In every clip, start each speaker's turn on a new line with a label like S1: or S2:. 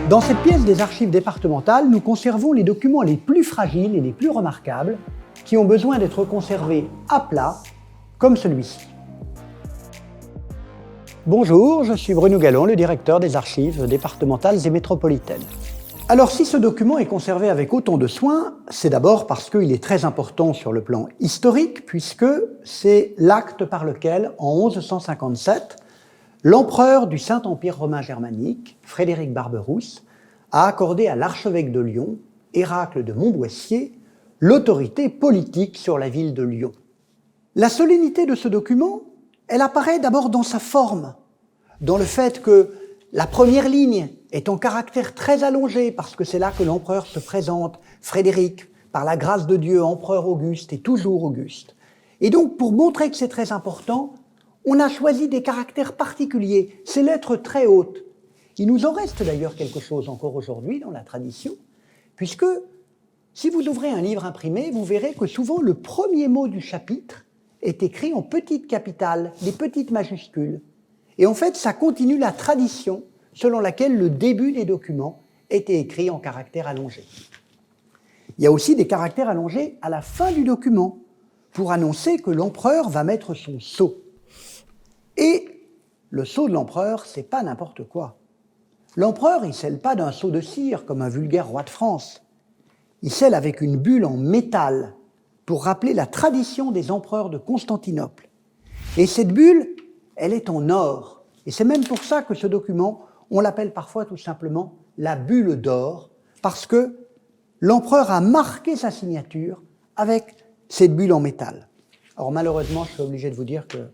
S1: Dans cette pièce des archives départementales, nous conservons les documents les plus fragiles et les plus remarquables qui ont besoin d'être conservés à plat, comme celui-ci. Bonjour, je suis Bruno Gallon, le directeur des archives départementales et métropolitaines. Alors si ce document est conservé avec autant de soin, c'est d'abord parce qu'il est très important sur le plan historique, puisque c'est l'acte par lequel, en 1157, l'empereur du Saint-Empire romain germanique, Frédéric Barberousse, a accordé à l'archevêque de Lyon, Héracle de Montboissier, l'autorité politique sur la ville de Lyon. La solennité de ce document, elle apparaît d'abord dans sa forme, dans le fait que la première ligne est en caractère très allongé, parce que c'est là que l'empereur se présente, Frédéric, par la grâce de Dieu, empereur Auguste et toujours Auguste. Et donc, pour montrer que c'est très important, on a choisi des caractères particuliers, ces lettres très hautes. Il nous en reste d'ailleurs quelque chose encore aujourd'hui dans la tradition, puisque si vous ouvrez un livre imprimé, vous verrez que souvent le premier mot du chapitre est écrit en petite capitale, des petites majuscules. Et en fait, ça continue la tradition selon laquelle le début des documents était écrit en caractères allongés. Il y a aussi des caractères allongés à la fin du document pour annoncer que l'empereur va mettre son sceau. Et le sceau de l'empereur, c'est pas n'importe quoi. L'empereur, il scelle pas d'un sceau de cire comme un vulgaire roi de France. Il scelle avec une bulle en métal pour rappeler la tradition des empereurs de Constantinople. Et cette bulle, elle est en or. Et c'est même pour ça que ce document, on l'appelle parfois tout simplement la bulle d'or, parce que l'empereur a marqué sa signature avec cette bulle en métal. Alors malheureusement, je suis obligé de vous dire que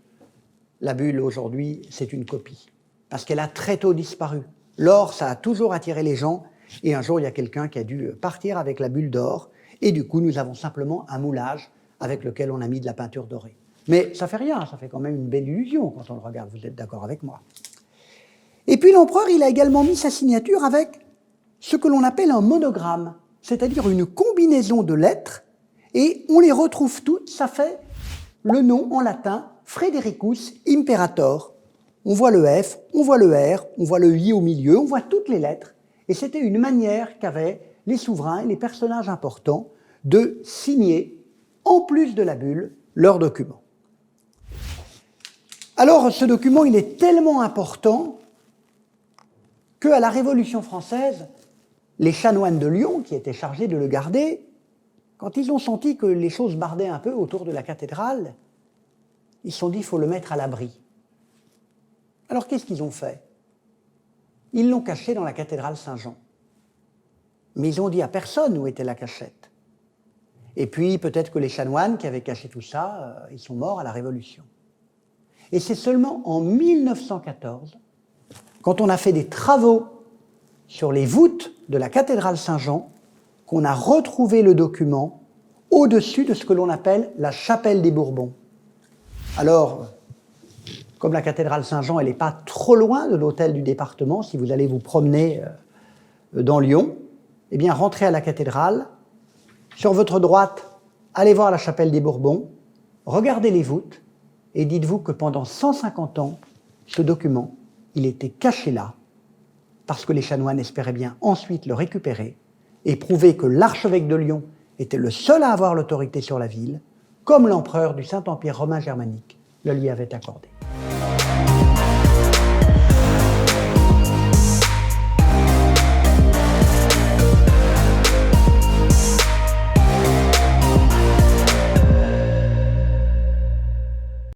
S1: la bulle aujourd'hui, c'est une copie, parce qu'elle a très tôt disparu. L'or, ça a toujours attiré les gens, et un jour, il y a quelqu'un qui a dû partir avec la bulle d'or, et du coup, nous avons simplement un moulage avec lequel on a mis de la peinture dorée. Mais ça fait rien, ça fait quand même une belle illusion quand on le regarde, vous êtes d'accord avec moi. Et puis l'empereur, il a également mis sa signature avec ce que l'on appelle un monogramme, c'est-à-dire une combinaison de lettres, et on les retrouve toutes, ça fait le nom en latin Frédéricus Imperator. On voit le F, on voit le R, on voit le I au milieu, on voit toutes les lettres, et c'était une manière qu'avaient les souverains et les personnages importants de signer, en plus de la bulle, leurs documents. Alors, ce document, il est tellement important qu'à la Révolution française, les chanoines de Lyon, qui étaient chargés de le garder, quand ils ont senti que les choses bardaient un peu autour de la cathédrale, ils se sont dit qu'il faut le mettre à l'abri. Alors, qu'est-ce qu'ils ont fait? Ils l'ont caché dans la cathédrale Saint-Jean. Mais ils ont dit à personne où était la cachette. Et puis, peut-être que les chanoines qui avaient caché tout ça, ils sont morts à la Révolution. Et c'est seulement en 1914, quand on a fait des travaux sur les voûtes de la cathédrale Saint-Jean, qu'on a retrouvé le document au-dessus de ce que l'on appelle la chapelle des Bourbons. Alors, comme la cathédrale Saint-Jean, elle n'est pas trop loin de l'hôtel du département, si vous allez vous promener dans Lyon, eh bien, rentrez à la cathédrale. Sur votre droite, allez voir la chapelle des Bourbons, regardez les voûtes, et dites-vous que pendant 150 ans, ce document, il était caché là, parce que les chanoines espéraient bien ensuite le récupérer et prouver que l'archevêque de Lyon était le seul à avoir l'autorité sur la ville, comme l'empereur du Saint-Empire romain germanique le lui avait accordé.